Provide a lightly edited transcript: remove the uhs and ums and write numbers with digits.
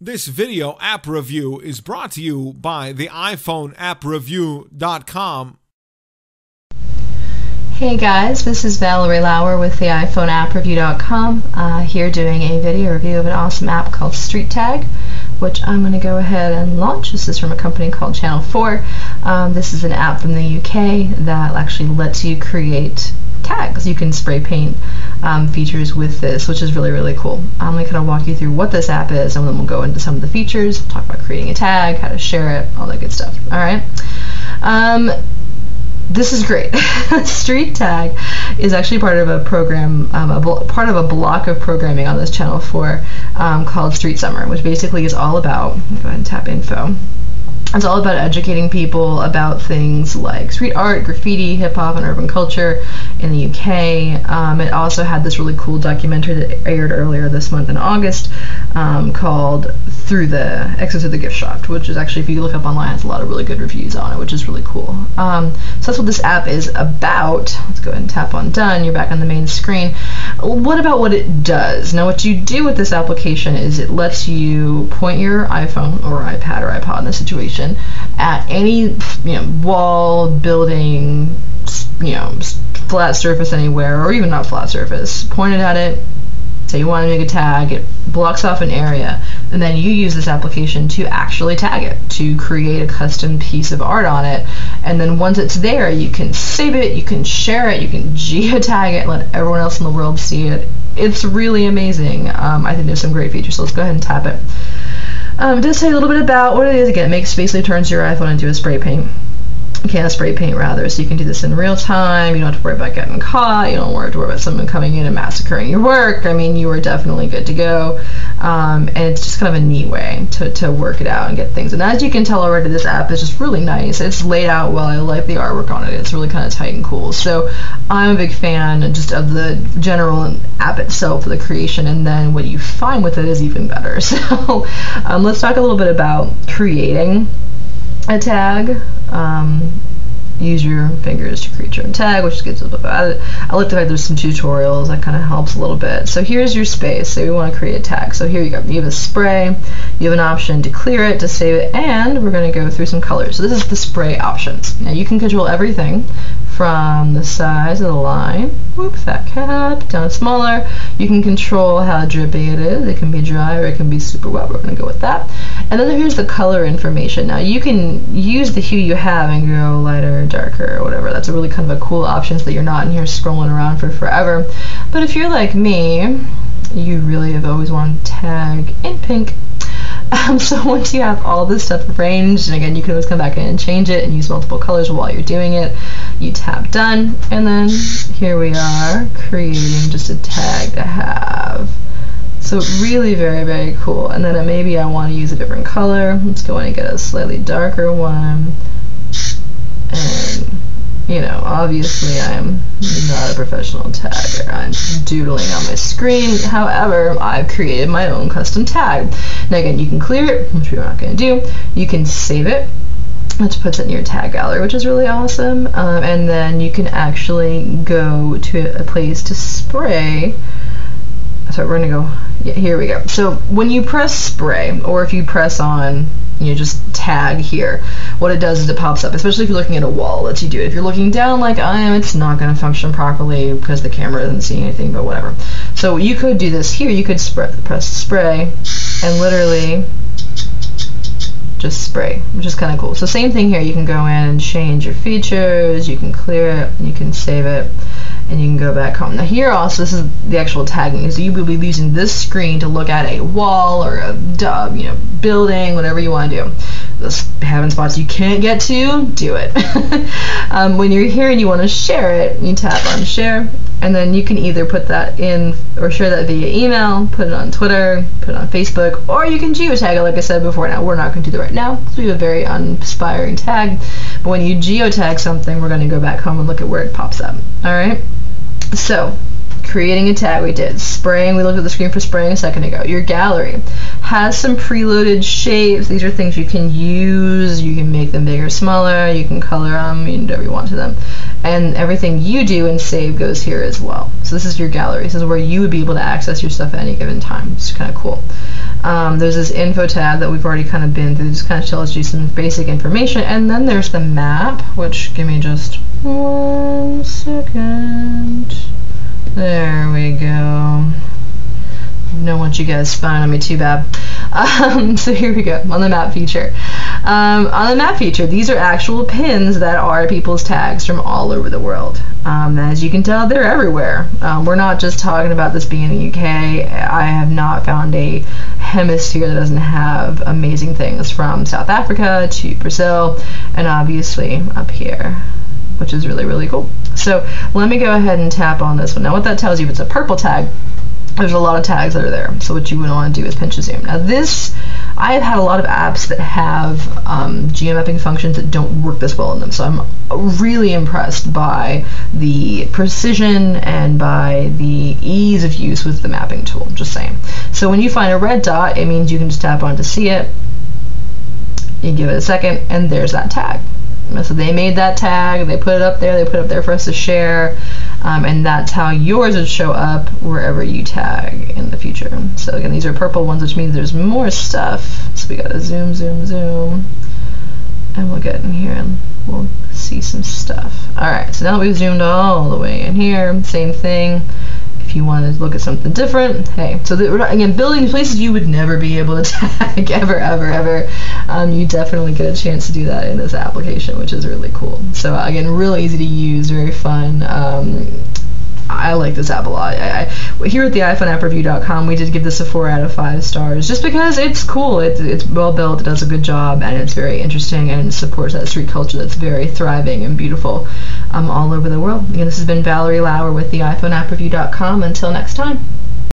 This video app review is brought to you by the iPhone appreview.com. Hey guys, this is Valerie Lauer with the iPhone appreview.com, here doing a video review of an awesome app called Street Tag, which I'm going to go ahead and launch. This is from a company called Channel 4. This is an app from the UK that actually lets you create tags. You can spray paint features with this, which is really, really cool. I'm going to kind of walk you through what this app is, and then we'll go into some of the features, talk about creating a tag, how to share it, all that good stuff. Alright? This is great. Street Tag is actually part of a program, part of a block of programming on this Channel 4 called Street Summer, which basically is all about, go ahead and tap info. It's all about educating people about things like street art, graffiti, hip-hop, and urban culture in the UK. It also had this really cool documentary that aired earlier this month in August called Exit Through the Gift Shop, which is actually, if you look up online, has a lot of really good reviews on it, which is really cool. So that's what this app is about. Let's go ahead and tap on done. You're back on the main screen. What about what it does? Now, what you do with this application is it lets you point your iPhone or iPad or iPod in this situation at any wall, building, flat surface anywhere, or even not flat surface. Point it at it, say you want to make a tag, it blocks off an area, and then you use this application to actually tag it, to create a custom piece of art on it. And then once it's there, you can save it, you can share it, you can geotag it, let everyone else in the world see it. It's really amazing. I think there's some great features, so let's go ahead and tap it. It does tell you a little bit about what it is. Again, it basically turns your iPhone into a spray paint. A spray paint rather, so you can do this in real time. You don't have to worry about getting caught. You don't have to worry about someone coming in and massacring your work. I mean, you are definitely good to go. And it's just kind of a neat way to work it out and get things. And as you can tell already, this app is just really nice. It's laid out well. I like the artwork on it. It's really kind of tight and cool. So I'm a big fan just of the general app itself, the creation, and then what you find with it is even better. So let's talk a little bit about creating a tag. Use your fingers to create your own tag, which gets a little bit about it. I looked at there's some tutorials that kind of helps a little bit. So here's your space. Say we want to create a tag. So here you go. You have a spray. You have an option to clear it, to save it, and we're going to go through some colors. So this is the spray options. Now you can control everything from the size of the line, whoop, fat cap, down to smaller. You can control how drippy it is. It can be dry or it can be super wet. We're going to go with that. And then here's the color information. Now you can use the hue you have and go lighter, darker, or whatever. That's a really kind of a cool option so that you're not in here scrolling around for forever. But if you're like me, you really have always wanted to tag in pink. So once you have all this stuff arranged, and again, you can always come back in and change it and use multiple colors while you're doing it. You tap done, and then here we are creating just a tag to have. So really very, very cool. And then maybe I want to use a different color. Let's go in and get a slightly darker one. And obviously I'm not a professional tagger. I'm doodling on my screen. However, I've created my own custom tag. Now again, you can clear it, which we're not going to do. You can save it, which puts it in your tag gallery, which is really awesome. And then you can actually go to a place to spray. So we're going to go, yeah, here we go. So when you press spray, or if you press on, just tag here, what it does is it pops up, especially if you're looking at a wall, it lets you do it. If you're looking down like I am, it's not going to function properly because the camera isn't seeing anything, but whatever. So you could do this here. You could press spray and literally just spray, which is kind of cool. So same thing here. You can go in and change your features. You can clear it. You can save it. And you can go back home. Now here also, this is the actual tagging. So you will be using this screen to look at a wall or a building, whatever you want to do. Those having spots you can't get to, do it. When you're here and you want to share it, you tap on share, and then you can either put that in or share that via email, put it on Twitter, put it on Facebook, or you can geotag it like I said before. Now we're not going to do that right now because we have a very uninspiring tag, but when you geotag something, we're going to go back home and look at where it pops up. Alright? So, creating a tag we did. Spraying, we looked at the screen for spraying a second ago. Your gallery has some preloaded shapes. These are things you can use. You can make them bigger, smaller. You can color them, you can do whatever you want to them. And everything you do and save goes here as well. So this is your gallery. This is where you would be able to access your stuff at any given time. It's kind of cool. There's this info tab that we've already kind of been through. It just kind of tells you some basic information. And then there's the map, which, give me just 1 second. There we go. Don't want you guys spying on me too bad. So here we go, on the map feature. On the map feature, these are actual pins that are people's tags from all over the world. As you can tell, they're everywhere. We're not just talking about this being in the UK. I have not found a hemisphere that doesn't have amazing things, from South Africa to Brazil, and obviously up here, which is really, really cool. So let me go ahead and tap on this one. Now what that tells you, if it's a purple tag, there's a lot of tags that are there. So what you would want to do is pinch to zoom. Now this, I have had a lot of apps that have geomapping functions that don't work this well in them. So I'm really impressed by the precision and by the ease of use with the mapping tool, just saying. So when you find a red dot, it means you can just tap on to see it. You give it a second, and there's that tag. So they made that tag, they put it up there, for us to share, and that's how yours would show up wherever you tag in the future. So again, these are purple ones, which means there's more stuff. So we gotta zoom, zoom, zoom, and we'll get in here and we'll see some stuff. Alright, so now that we've zoomed all the way in here, same thing. If you want to look at something different, hey. So again, building places you would never be able to tag ever, you definitely get a chance to do that in this application, which is really cool. So again, really easy to use, very fun. I like this app a lot. Here at the iPhoneAppReview.com, we did give this a 4 out of 5 stars, just because it's cool, it's well built, it does a good job, and it's very interesting, and supports that street culture that's very thriving and beautiful all over the world. Again, this has been Valerie Lauer with the iPhoneAppReview.com. Until next time.